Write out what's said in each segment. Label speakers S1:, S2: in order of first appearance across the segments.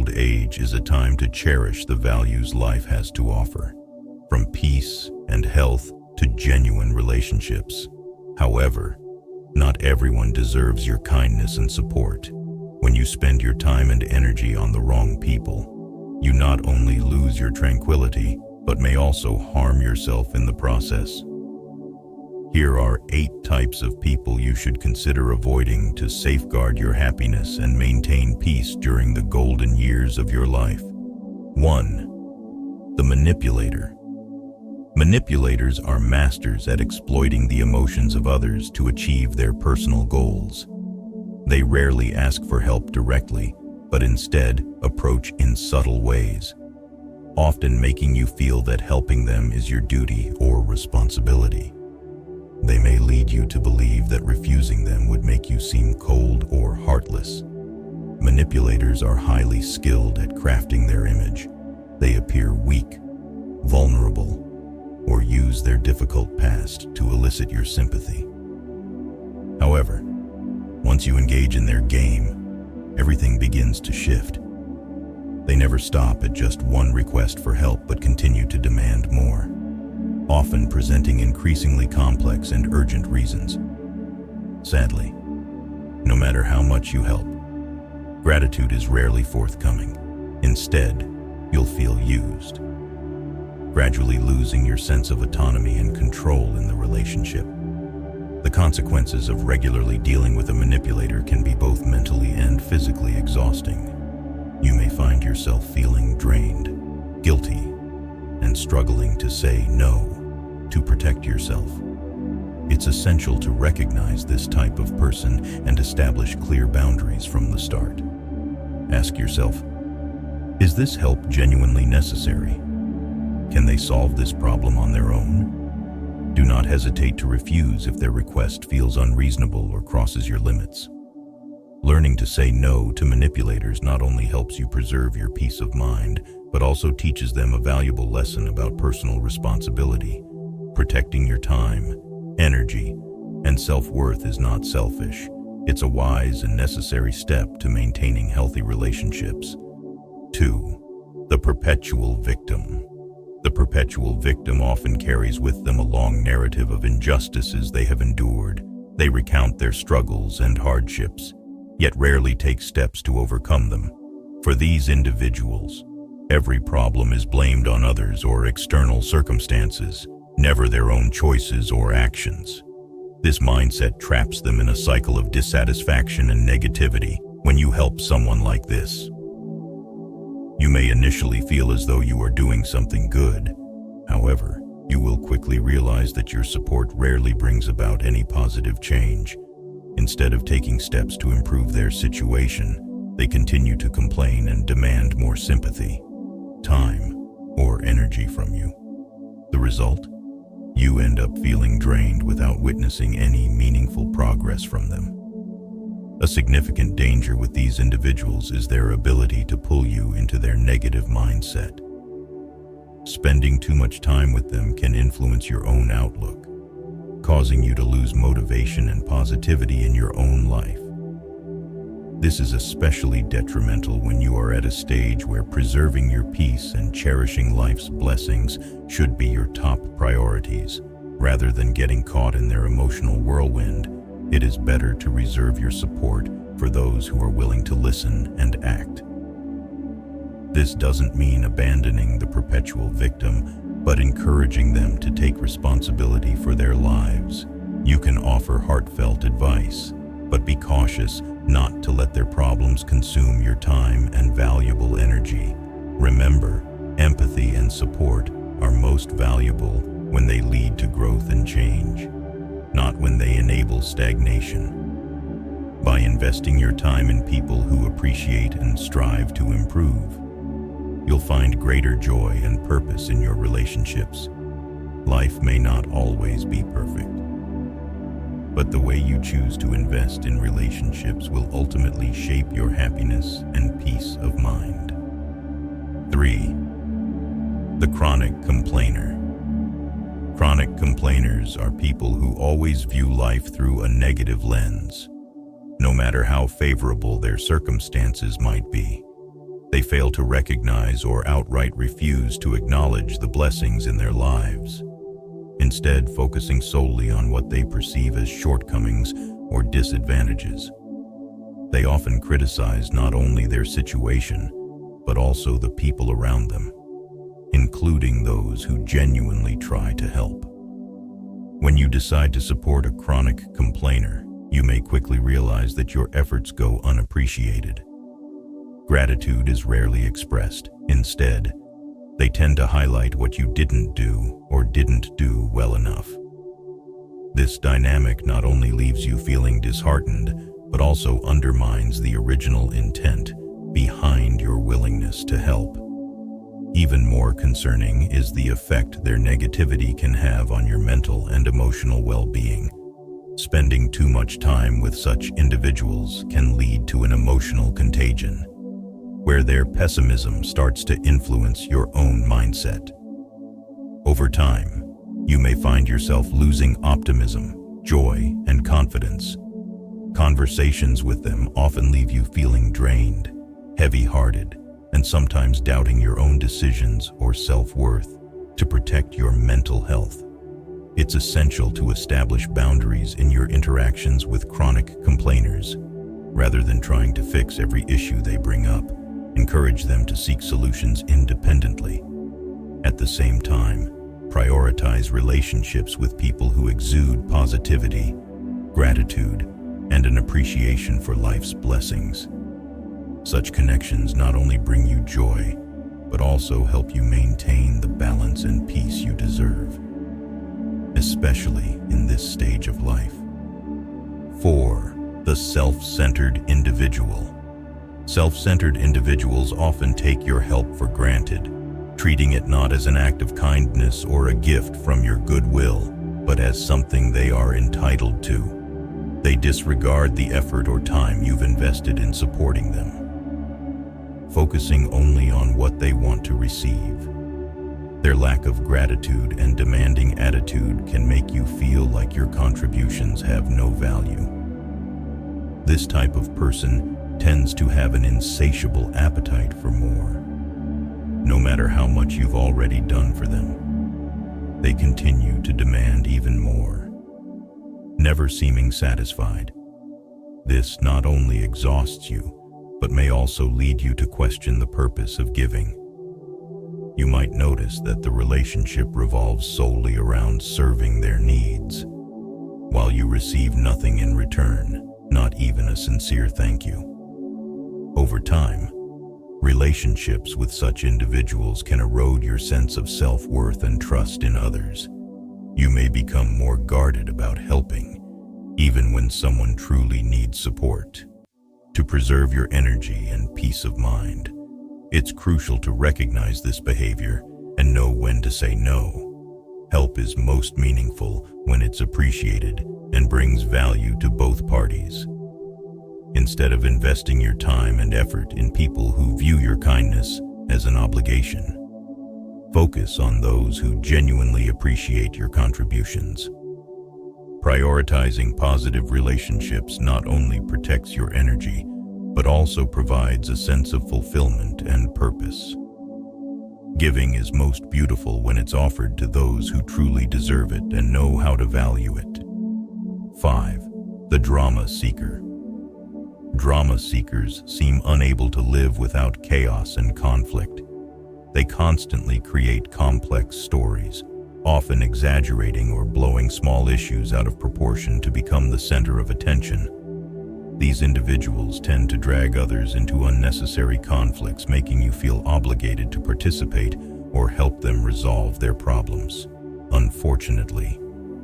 S1: old age is a time to cherish the values life has to offer, from peace and health to genuine relationships. However, not everyone deserves your kindness and support. When you spend your time and energy on the wrong people, you not only lose your tranquility, but may also harm yourself in the process. Here are 8 types of people you should consider avoiding to safeguard your happiness and maintain peace during the golden years of your life. 1. The manipulator. Manipulators are masters at exploiting the emotions of others to achieve their personal goals. They rarely ask for help directly, but instead approach in subtle ways, often making you feel that helping them is your duty or responsibility. They may lead you to believe that refusing them would make you seem cold or heartless. Manipulators are highly skilled at crafting their image. They appear weak, vulnerable, or use their difficult past to elicit your sympathy. However, once you engage in their game, everything begins to shift. They never stop at just one request for help but continue to demand more, often presenting increasingly complex and urgent reasons. Sadly, no matter how much you help, gratitude is rarely forthcoming. Instead, you'll feel used, gradually losing your sense of autonomy and control in the relationship. The consequences of regularly dealing with a manipulator can be both mentally and physically exhausting. You may find yourself feeling drained, guilty, and struggling to say no to protect yourself. It's essential to recognize this type of person and establish clear boundaries from the start. Ask yourself, is this help genuinely necessary? Can they solve this problem on their own? Do not hesitate to refuse if their request feels unreasonable or crosses your limits. Learning to say no to manipulators not only helps you preserve your peace of mind, but also teaches them a valuable lesson about personal responsibility. Protecting your time, energy, and self-worth is not selfish. It's a wise and necessary step to maintaining healthy relationships. 2. The perpetual victim. The perpetual victim often carries with them a long narrative of injustices they have endured. They recount their struggles and hardships, yet rarely take steps to overcome them. For these individuals, every problem is blamed on others or external circumstances, never their own choices or actions. This mindset traps them in a cycle of dissatisfaction and negativity. When you help someone like this, you may initially feel as though you are doing something good. However, you will quickly realize that your support rarely brings about any positive change. Instead of taking steps to improve their situation, they continue to complain and demand more sympathy, time, or energy from you. The result? You end up feeling drained without witnessing any meaningful progress from them. A significant danger with these individuals is their ability to pull you into their negative mindset. Spending too much time with them can influence your own outlook, causing you to lose motivation and positivity in your own life. This is especially detrimental when you are at a stage where preserving your peace and cherishing life's blessings should be your top priorities. Rather than getting caught in their emotional whirlwind, it is better to reserve your support for those who are willing to listen and act. This doesn't mean abandoning the perpetual victim, but encouraging them to take responsibility for their lives. You can offer heartfelt advice, but be cautious not to let their problems consume your time and valuable energy. Remember, empathy and support are most valuable when they lead to growth and change, not when they enable stagnation. By investing your time in people who appreciate and strive to improve, you'll find greater joy and purpose in your relationships. Life may not always be perfect, but the way you choose to invest in relationships will ultimately shape your happiness and peace of mind. 3. The chronic complainer. Chronic complainers are people who always view life through a negative lens, no matter how favorable their circumstances might be. They fail to recognize or outright refuse to acknowledge the blessings in their lives, instead focusing solely on what they perceive as shortcomings or disadvantages. They often criticize not only their situation, but also the people around them, including those who genuinely try to help. When you decide to support a chronic complainer, you may quickly realize that your efforts go unappreciated. Gratitude is rarely expressed. Instead, they tend to highlight what you didn't do or didn't do well enough. This dynamic not only leaves you feeling disheartened, but also undermines the original intent behind your willingness to help. Even more concerning is the effect their negativity can have on your mental and emotional well-being. Spending too much time with such individuals can lead to an emotional contagion, where their pessimism starts to influence your own mindset. Over time, you may find yourself losing optimism, joy, and confidence. Conversations with them often leave you feeling drained, heavy-hearted, and sometimes doubting your own decisions or self-worth. To protect your mental health, it's essential to establish boundaries in your interactions with chronic complainers. Rather than trying to fix every issue they bring up, encourage them to seek solutions independently. At the same time, prioritize relationships with people who exude positivity, gratitude, and an appreciation for life's blessings. Such connections not only bring you joy, but also help you maintain the balance and peace you deserve, especially in this stage of life. 4. The self-centered individual. Self-centered individuals often take your help for granted, treating it not as an act of kindness or a gift from your goodwill, but as something they are entitled to. They disregard the effort or time you've invested in supporting them, focusing only on what they want to receive. Their lack of gratitude and demanding attitude can make you feel like your contributions have no value. This type of person tends to have an insatiable appetite for more. No matter how much you've already done for them, they continue to demand even more, never seeming satisfied. This not only exhausts you, but may also lead you to question the purpose of giving. You might notice that the relationship revolves solely around serving their needs, while you receive nothing in return, not even a sincere thank you. Over time, relationships with such individuals can erode your sense of self-worth and trust in others. You may become more guarded about helping, even when someone truly needs support. To preserve your energy and peace of mind, it's crucial to recognize this behavior and know when to say no. Help is most meaningful when it's appreciated and brings value to both parties. Instead of investing your time and effort in people who view your kindness as an obligation, focus on those who genuinely appreciate your contributions. Prioritizing positive relationships not only protects your energy, but also provides a sense of fulfillment and purpose. Giving is most beautiful when it's offered to those who truly deserve it and know how to value it. 5. The drama seeker. Drama seekers seem unable to live without chaos and conflict. They constantly create complex stories, often exaggerating or blowing small issues out of proportion to become the center of attention. These individuals tend to drag others into unnecessary conflicts, making you feel obligated to participate or help them resolve their problems. Unfortunately,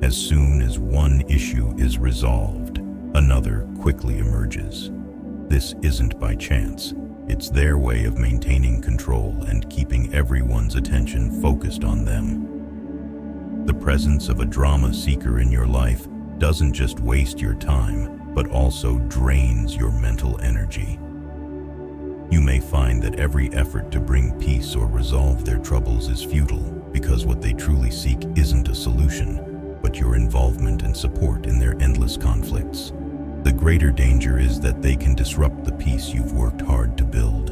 S1: as soon as one issue is resolved, another quickly emerges. This isn't by chance. It's their way of maintaining control and keeping everyone's attention focused on them. The presence of a drama seeker in your life doesn't just waste your time, but also drains your mental energy. You may find that every effort to bring peace or resolve their troubles is futile because what they truly seek isn't a solution, but your involvement and support in their endless conflicts. The greater danger is that they can disrupt the peace you've worked hard to build.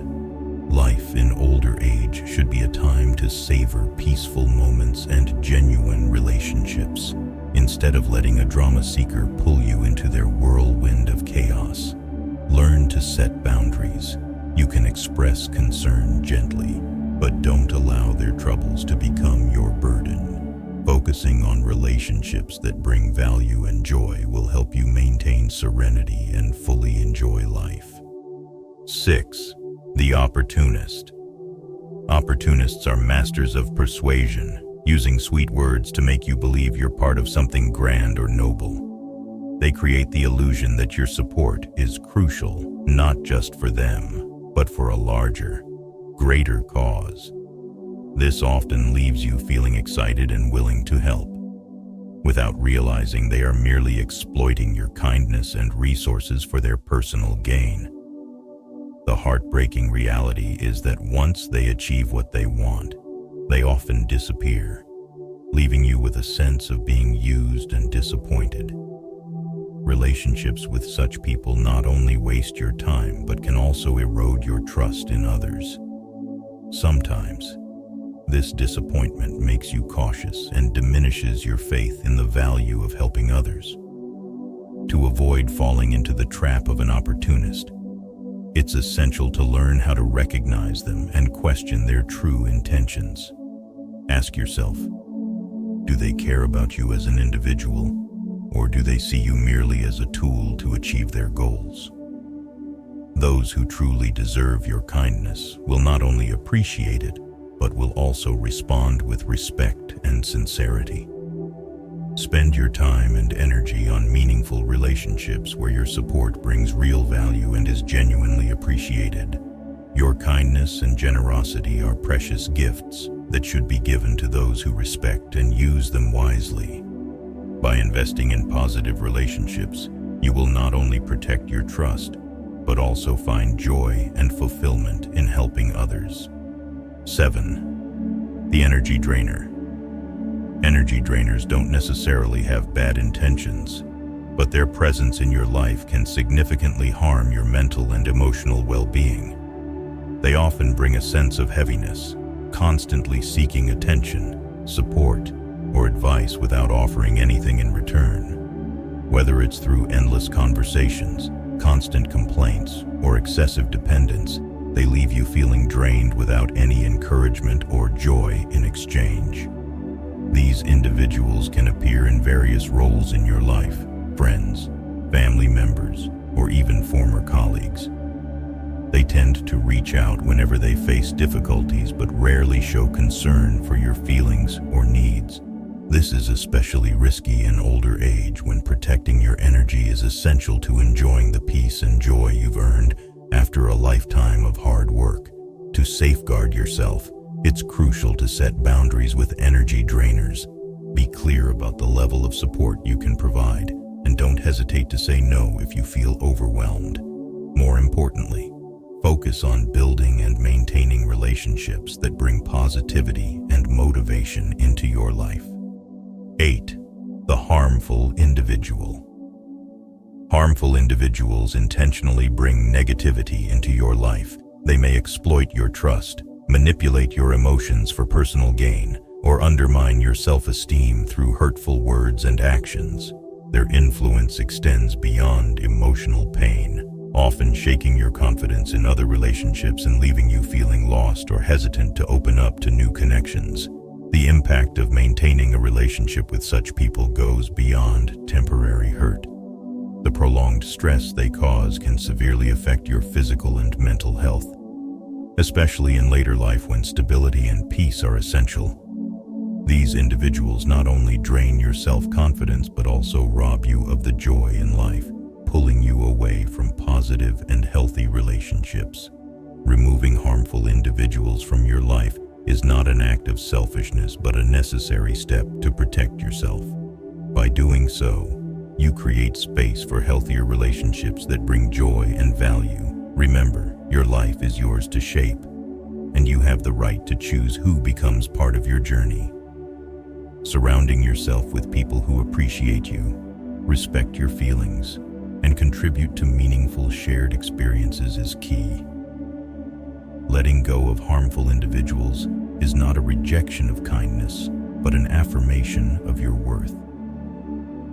S1: to savor peaceful moments and genuine relationships, instead of letting a drama seeker pull you into their whirlwind of chaos. Learn to set boundaries. You can express concern gently, but don't allow their troubles to become your burden. Focusing on relationships that bring value and joy will help you maintain serenity and fully enjoy life. 6. The opportunist. Opportunists are masters of persuasion, using sweet words to make you believe you're part of something grand or noble. They create the illusion that your support is crucial, not just for them, but for a larger, greater cause. This often leaves you feeling excited and willing to help, without realizing they are merely exploiting your kindness and resources for their personal gain. The heartbreaking reality is that once they achieve what they want, they often disappear, leaving you with a sense of being used and disappointed. Relationships with such people not only waste your time, but can also erode your trust in others. Sometimes, this disappointment makes you cautious and diminishes your faith in the value of helping others. To avoid falling into the trap of an opportunist, it's essential to learn how to recognize them and question their true intentions. Ask yourself, do they care about you as an individual, or do they see you merely as a tool to achieve their goals? Those who truly deserve your kindness will not only appreciate it, but will also respond with respect and sincerity. Spend your time and energy on meaningful relationships where your support brings real value and is genuinely appreciated. Your kindness and generosity are precious gifts that should be given to those who respect and use them wisely. By investing in positive relationships, you will not only protect your trust, but also find joy and fulfillment in helping others. 7. The energy drainer. Energy drainers don't necessarily have bad intentions, but their presence in your life can significantly harm your mental and emotional well-being. They often bring a sense of heaviness, constantly seeking attention, support, or advice without offering anything in return. Whether it's through endless conversations, constant complaints, or excessive dependence, they leave you feeling drained without any encouragement or joy in exchange. These individuals can appear in various roles in your life: friends, family members, or even former colleagues. They tend to reach out whenever they face difficulties, but rarely show concern for your feelings or needs. This is especially risky in older age, when protecting your energy is essential to enjoying the peace and joy you've earned after a lifetime of hard work. To safeguard yourself, it's crucial to set boundaries with energy drainers. Be clear about the level of support you can provide, and don't hesitate to say no if you feel overwhelmed. More importantly, focus on building and maintaining relationships that bring positivity and motivation into your life. 8. The harmful individual. Harmful individuals intentionally bring negativity into your life. They may exploit your trust, manipulate your emotions for personal gain, or undermine your self-esteem through hurtful words and actions. Their influence extends beyond emotional pain, often shaking your confidence in other relationships and leaving you feeling lost or hesitant to open up to new connections. The impact of maintaining a relationship with such people goes beyond temporary hurt. The prolonged stress they cause can severely affect your physical and mental health, especially in later life when stability and peace are essential. These individuals not only drain your self-confidence, but also rob you of the joy in life, pulling you away from positive and healthy relationships. Removing harmful individuals from your life is not an act of selfishness, but a necessary step to protect yourself. By doing so, you create space for healthier relationships that bring joy and value. Remember, your life is yours to shape, and you have the right to choose who becomes part of your journey. Surrounding yourself with people who appreciate you, respect your feelings, and contribute to meaningful shared experiences is key. Letting go of harmful individuals is not a rejection of kindness, but an affirmation of your worth.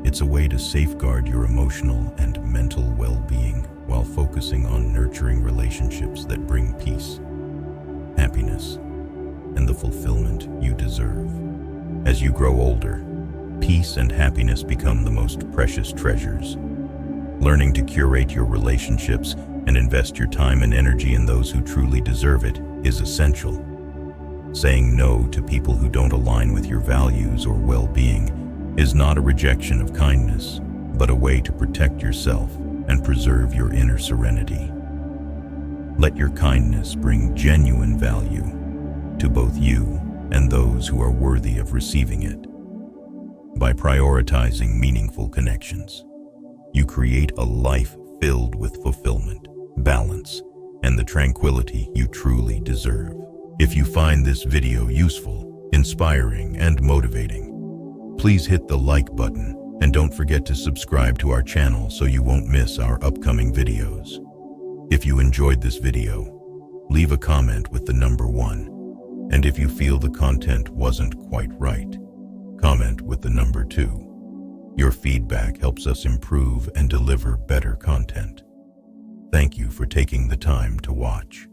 S1: It's a way to safeguard your emotional and mental well-being while focusing on nurturing relationships that bring peace, happiness, and the fulfillment you deserve. As you grow older, peace and happiness become the most precious treasures. Learning to curate your relationships and invest your time and energy in those who truly deserve it is essential. Saying no to people who don't align with your values or well-being is not a rejection of kindness, but a way to protect yourself and preserve your inner serenity. Let your kindness bring genuine value to both you and those who are worthy of receiving it. By prioritizing meaningful connections, you create a life filled with fulfillment, balance, and the tranquility you truly deserve. If you find this video useful, inspiring, and motivating, please hit the like button and don't forget to subscribe to our channel so you won't miss our upcoming videos. If you enjoyed this video, leave a comment with the number 1. And if you feel the content wasn't quite right, comment with the number 2. Your feedback helps us improve and deliver better content. Thank you for taking the time to watch.